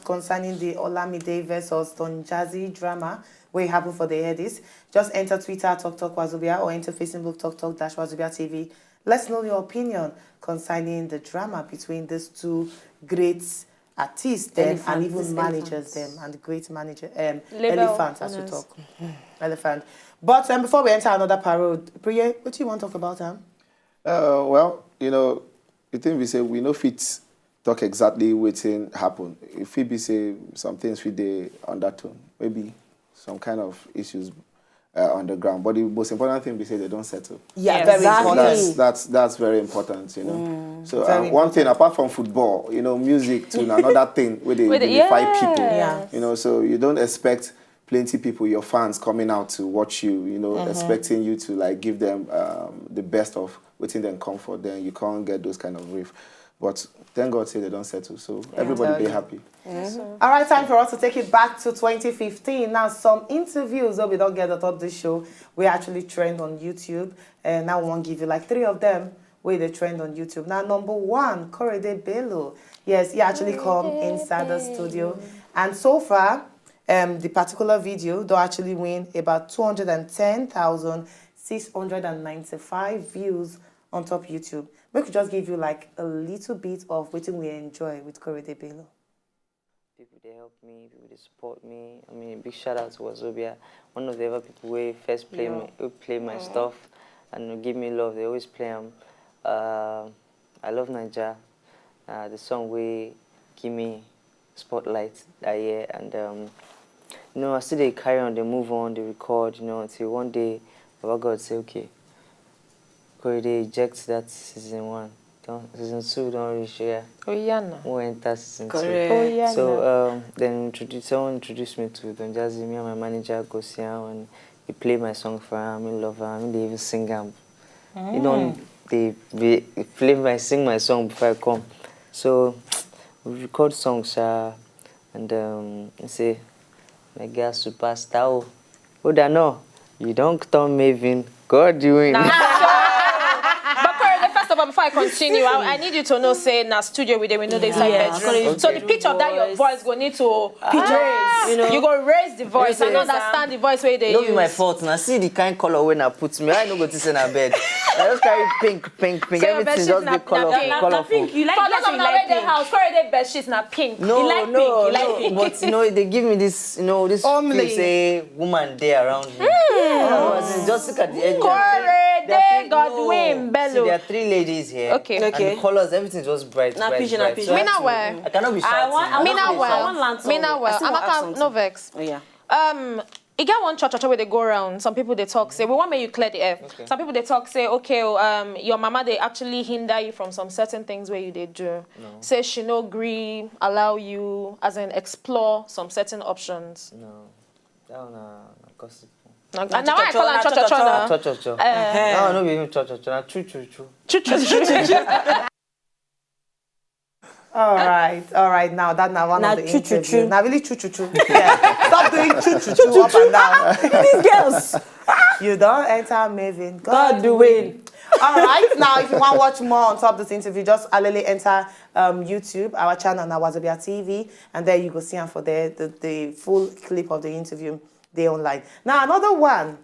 concerning the Olamide versus Don Jazzy drama where it happened for the headies. Just enter Twitter @TalkTalk_Wazobia or enter Facebook TalkTalk-Wazobia TV. Let's know your opinion concerning the drama between these two great artists them and even managers them and the great manager elephants as we talk. Elephant. But before we enter another parade, Priye, what do you want to talk about, Well, you know, the thing we say we know fit talk exactly what happen. If we be say some things we dey undertone, maybe some kind of issues on the ground. But the most important thing we say they don't settle. Yeah, very important. So that's very important, you know. So one thing apart from football, you know, music to another thing where they unify people. Yeah. You know, so you don't expect plenty people, your fans coming out to watch you, you know, expecting you to like give them the best of within them comfort. Then you can't get those kind of riff. But thank God say they don't settle. So everybody be happy. All right, time for us to take it back to 2015. Now, some interviews that we don't get atop this show, we actually trend on YouTube. And now we want to give you like 3 of them where they trend on YouTube. Now, number 1, Korede Bello. Yes, he actually come inside the studio. And so far, the particular video, they actually win about 210,695 views on top YouTube. We could just give you like a little bit of what we enjoy with Korede Bello. People they help me, people they support me. I mean, big shout out to Wazobia. One of the other people who first play me, who play my stuff and give me love. They always play them. I love Naija. The song we give me spotlight that year, and you know, I still they carry on, they move on, they record, you know, until one day, Baba God say, okay, Korede eject that season 1. Season 2 don't reach here. Oh yeah, no. We'll enter season 2. Oh yeah. So then someone introduced me to Don Jazzy. Me and my manager go see him, and he play my song for him. I love him. They even sing him. You know, they sing my song before I come. So we record songs, and I say, my girl superstar. Oh, that no, you don't turn Maven. God doing. Before I continue, I need you to know, say, in a studio with them, we know there's like bedroom. So the pitch of that your voice go need to raise. You know, you go raise the voice and understand the voice where they use. Don't be my fault. Now see the kind color when I put me. I don't go to sit in a bed. I just carry pink. So everything just be colorful. You like that? You like the house. Correct bed sheets na pink. No. Pink. But you know, they give me this, you know, this feel say woman there around me. Just look at the edge. Correct, Godwin, Bello. See, there are 3 ladies here. Okay. And the colors, everything just bright. So Me now where? I cannot be shouting. Me now well. I'm no vex. Oh yeah. You get one church where they go around. Some people they talk say, we want make you clear the air. Okay. Some people they talk say, okay, your mama they actually hinder you from some certain things where you they do. No. Say she no agree, allow you as in explore some certain options. No, that one gossip. And now I call her church. No, be even church. True. All right. Now that one of the interview. Now really choo. Yeah. Stop doing choo up and down. These girls. You don't enter Maven. God do win. All right. Now, if you want to watch more on top of this interview, just alele enter YouTube, our channel, Wazobia TV, and there you go see them for the full clip of the interview. They online. Now another one,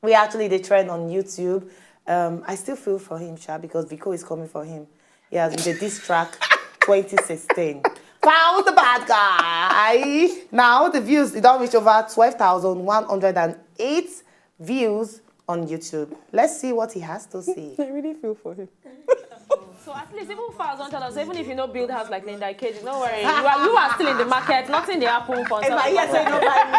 we actually they trend on YouTube. I still feel for him, Sha, because Vico is coming for him. He has the diss track 2016. Found the bad guy. Now the views, it don't reach over 12,108 views on YouTube. Let's see what he has to say. I really feel for him. So at least even far as tell us, even if you don't build house like Linda Cage, don't worry. You are still in the market. Nothing they happen for. If I hear say no buy me,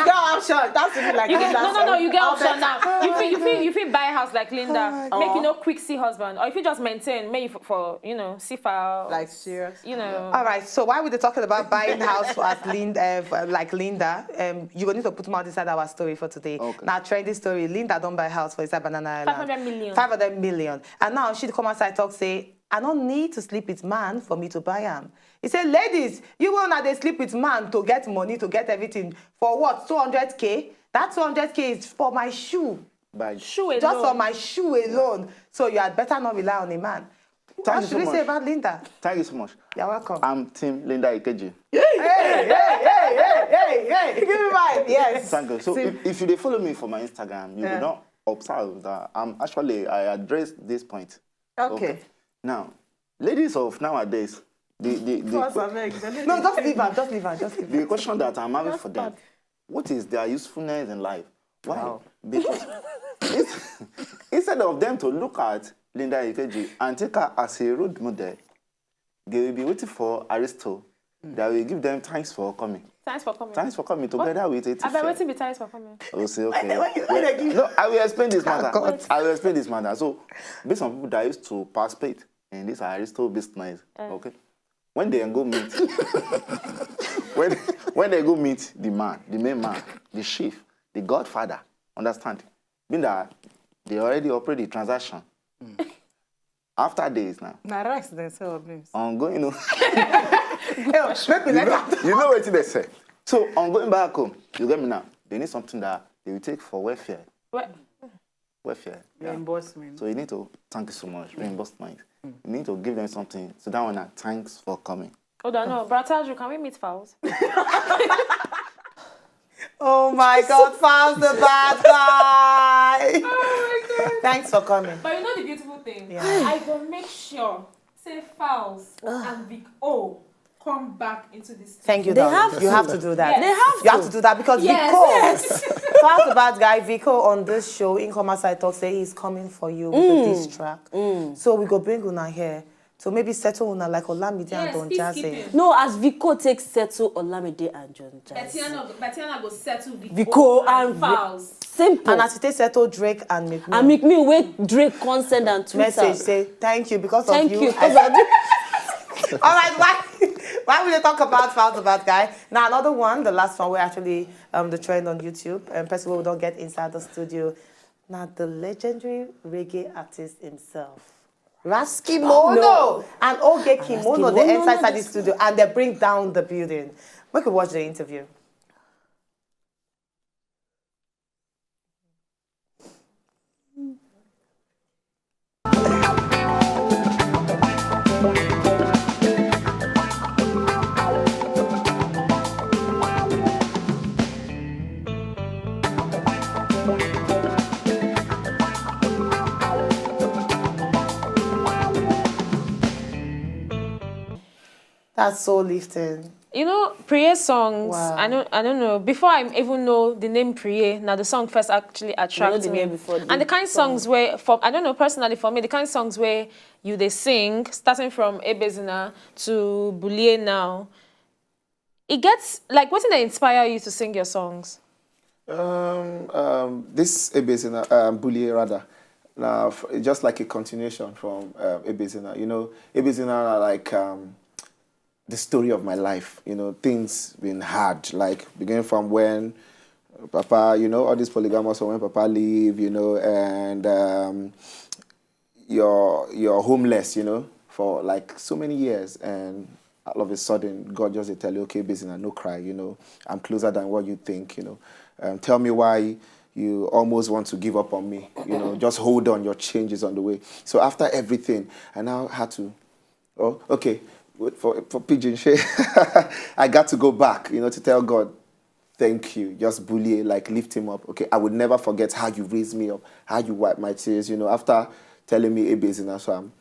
girl, I'm sure that's to be like you get, no. You get option now. You feel buy a house like Linda, make you no quick see husband, or if you just maintain, maybe for you know see for like serious. You know. All right. So why were they talking about buying house as Linda, like Linda? You going need to put more inside our story for today. Okay. Now trendy story. Linda don't buy house for inside Banana Island. 500 million. 500 million. And now she come outside talk say, I don't need to sleep with man for me to buy him. He said, ladies, you will not sleep with man to get money, to get everything. For what? 200K? That 200K is for my shoe. Bag. Shoe alone. Just for my shoe alone. So you had better not rely on a man. What should we say about Linda? Thank you so much. You're welcome. I'm Team Linda Ikeji. Hey. Give me mine. Yes. Thank you. So if you dey follow me for my Instagram, you will not observe that I address this point. Okay. Now, ladies of nowadays, No, just leave her. the question that I'm having for them, what is their usefulness in life? Why? Wow. Because instead of them to look at Linda Ikeji and take her as a role model, they will be waiting for Aristo that will give them thanks for coming. Thanks for coming. Thanks for coming together with it. I've been waiting to be thanks for coming. I will say, okay. No, I will explain this matter. So, based on people that used to participate in this Aristo business, okay, when they go meet, when they go meet the man, the main man, the chief, the godfather, understand? Being that they already operate the transaction. After days now. Now, rest themselves. Ongoing, you know. You know what they say. So, on going back home, you get me now. They need something that they will take for welfare. Welfare. Yeah. Reimbursement. So you need to thank you so much. Reimbursement. You need to give them something. So that one, thanks for coming. Hold on, no. Brataju, can we meet Fowls? Oh my God, found the bad guy. Oh my God. Thanks for coming. But you know the beautiful thing? Yeah. I will make sure, say Fowls and Vic O come back into this. Thank you, They darling. have You to. have to do that. Yes. They have You have to do that because Yes. Vico, Found the bad guy, Vico on this show, in Commerce I Talk, say he's coming for you with this track. So we go bring Una here. So maybe settle Una like Olamide and Don Jazzy. No, as Vico takes settle Olamide and John Jazzy. Batiana go settle Vico and Fowls. Simple. And as it is settle Drake and McMill. And make me wait Drake consent and Twitter. Message say thank you because Thank of you. you. All right, why will they talk about Found the Bad Guy? Now another one, the last one, we're actually the trend on YouTube, and person we don't get inside the studio. Now the legendary reggae artist himself, Raskimono and Oge Kimono, they enter inside the studio and they bring down the building. We could watch the interview. That's so lifting. You know, Priye songs, Wow. I don't know. Before I even know the name Priye, now the song first actually attracted the me. name before And the kind songs where, for I don't know, personally for me, the kind songs where they sing, starting from Ebezina to Bulie now, it gets, like, what did they inspire you to sing your songs? This Ebezina, Bulie rather, now just like a continuation from Ebezina. You know, Ebezina are like the story of my life. You know, things been hard, like beginning from when Papa, you know, all these polygamous, when Papa leave, you know, and you're homeless, you know, for like so many years, and all of a sudden God just tell you, okay, Ebezina, no cry, you know, I'm closer than what you think, you know. Tell me why you almost want to give up on me, you know, just hold on, your change is on the way. So after everything, I now had to, oh, okay, for Pigeon Shea, I got to go back, you know, to tell God, thank you, just bully, like lift him up. Okay, I would never forget how you raised me up, how you wiped my tears, you know, after telling me Ebezina, so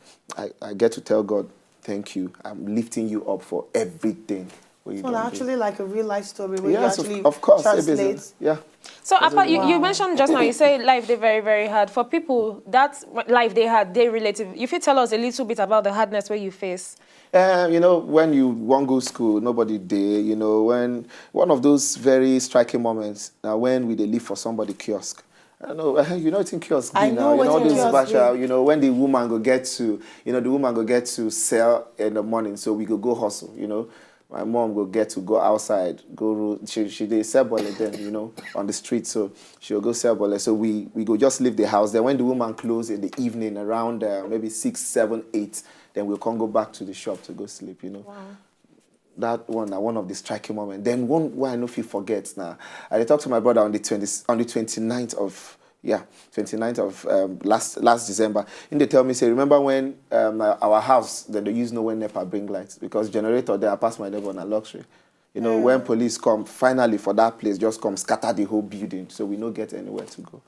I get to tell God, thank you, I'm lifting you up for everything. So actually like a real life story where yes, you actually of course, translate. Ebezina. Yeah. So, Apa, you mentioned just now, you say life, they're very, very hard. For people, that life they had, they relative. If you tell us a little bit about the hardness where you face. You know, when you won't go school, nobody there, you know, when one of those very striking moments, when we they live for somebody kiosk. I don't know, you know, it's in kiosk. I know you know, all what in those kiosk basha, you know, when the woman go get to, you know, the woman go get to sell in the morning, so we go hustle, you know. My mom will get to go outside, she did sell bole then, you know, on the street, so she'll go sell bole. So we go just leave the house. Then when the woman close in the evening around maybe 6, 7, 8, then we'll come go back to the shop to go sleep, you know. Wow. That one of the striking moments. Then one I know if you forget now, I talked to my brother on the 29th of Yeah, 29th of last December. And they tell me, say, remember when our house, then they use no when NEPA bring lights because generator there, I pass my neighbor on a luxury. You know, when police come, finally for that place, just come scatter the whole building, so we don't get anywhere to go.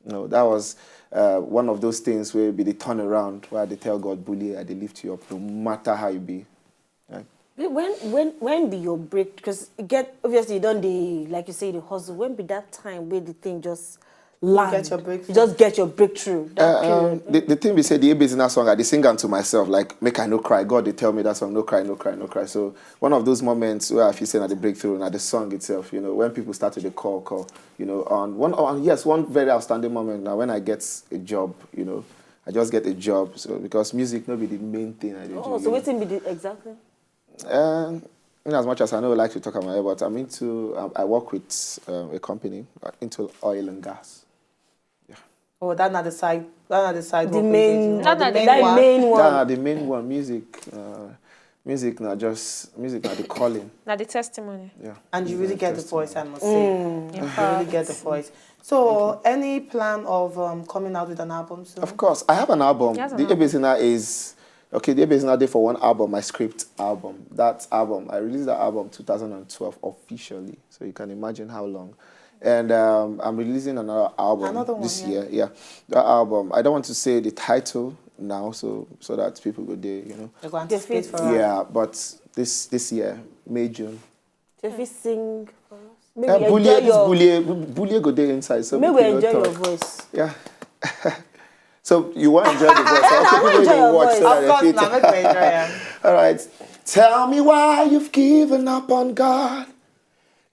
You know, that was one of those things where be the turnaround where they tell God, bully, they lift you up, no matter how you be. Right? When be your break? Because obviously you don't like you say the hustle. When be that time where the thing just land? Get your breakthrough. You just get your breakthrough. That period. The thing we say, the Abezina song, I sing unto myself, like, make I no cry. God, they tell me that song, no cry, no cry, no cry. So one of those moments where I feel saying at the breakthrough and at the song itself, you know, when people start to the call, you know, one very outstanding moment now when I get a job, you know, I just get a job. So because music not be the main thing I do. Oh, so waiting be the exactly? In as much as I know I like to talk about it, but I'm into, I work with a company into oil and gas. Oh, that's not the side. The main one. The main one. Music not the calling. Not the testimony. Yeah. And you really get the voice, I must say. You really get the voice. So, any plan of coming out with an album soon? Of course, I have an album. Yes, The Abezina is okay. The Abezina did for one album, my script album. That album, I released that album 2012 officially. So you can imagine how long. And I'm releasing another album this year. Yeah, that album. I don't want to say the title now, so that people go there, you know. They're going to speak for yeah, but this year, May, June. If you sing for us, Bully go there inside. So maybe enjoy your voice. Yeah. So you want to enjoy the voice? I want to enjoy your voice. Of course, now make me enjoy it. All right. Tell me why you've given up on God.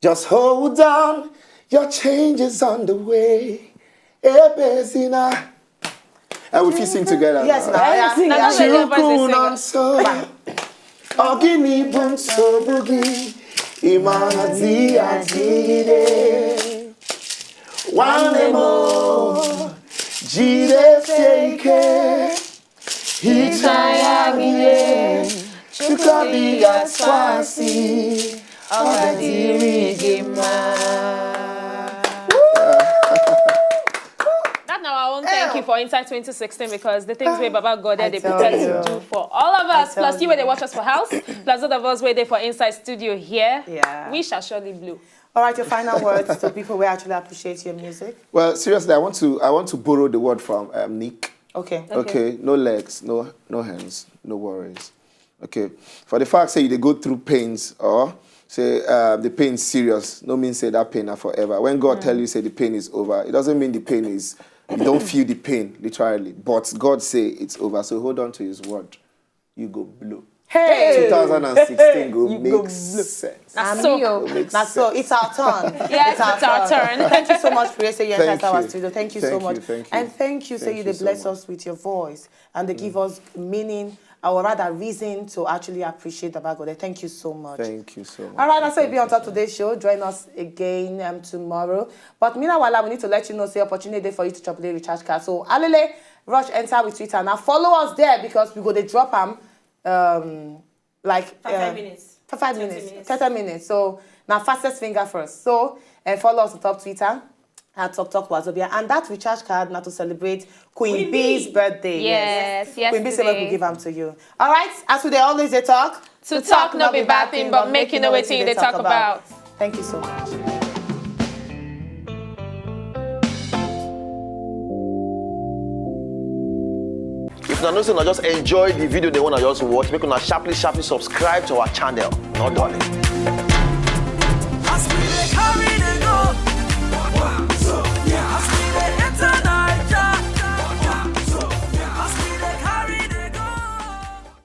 Just hold on. Your change is on the way. Ebezina. And we sing together. Yes, now. Chukun so. Ogini bunso bugi. Imana dia jide. One more. Jide fake. Hichayagile. Chukadi aswasi. That's our own thank you for Inside 2016 because the things we Baba God they prepared to do for all of us, plus you where they watch us for house, plus all of us where they for Inside Studio here. Yeah. We shall surely blow. All right, your final words to people who actually appreciate your music. Well, seriously, I want to borrow the word from Nick. Okay. No legs, no hands, no worries. Okay. For the fact say they go through pains or say the pain is serious, no means say that pain are forever. When God tell you say the pain is over, it doesn't mean the pain is, you don't feel the pain, literally. But God say it's over. So hold on to his word. You go blow. Hey! 2016 go make sense. So it's our turn. Yes, it's our turn. Thank you so much for your Thank our you. studio. Thank you so much. Thank you. And thank you, say you they bless us with your voice and they give us meaning, or rather reason to actually appreciate the God. Thank you so much. Thank you so much. All right, that's why be on top today's show. Join us again tomorrow. But meanwhile, we need to let you know, say opportunity for you to chop the recharge card. So Alele, rush enter with Twitter. Now follow us there because we go to drop them like 5 minutes. For 5 minutes. 30 minutes. So now fastest finger first. So follow us on top Twitter at Talk Wazobia. And that recharge card now to celebrate Queen B's birthday. Yes. Queen B said we give them to you. All right, as we always they talk. To talk not be bad thing, but make you know what they talk about. Thank you so much. If you know, just enjoy the video they want to just watch, make una sharply subscribe to our channel. Not darling.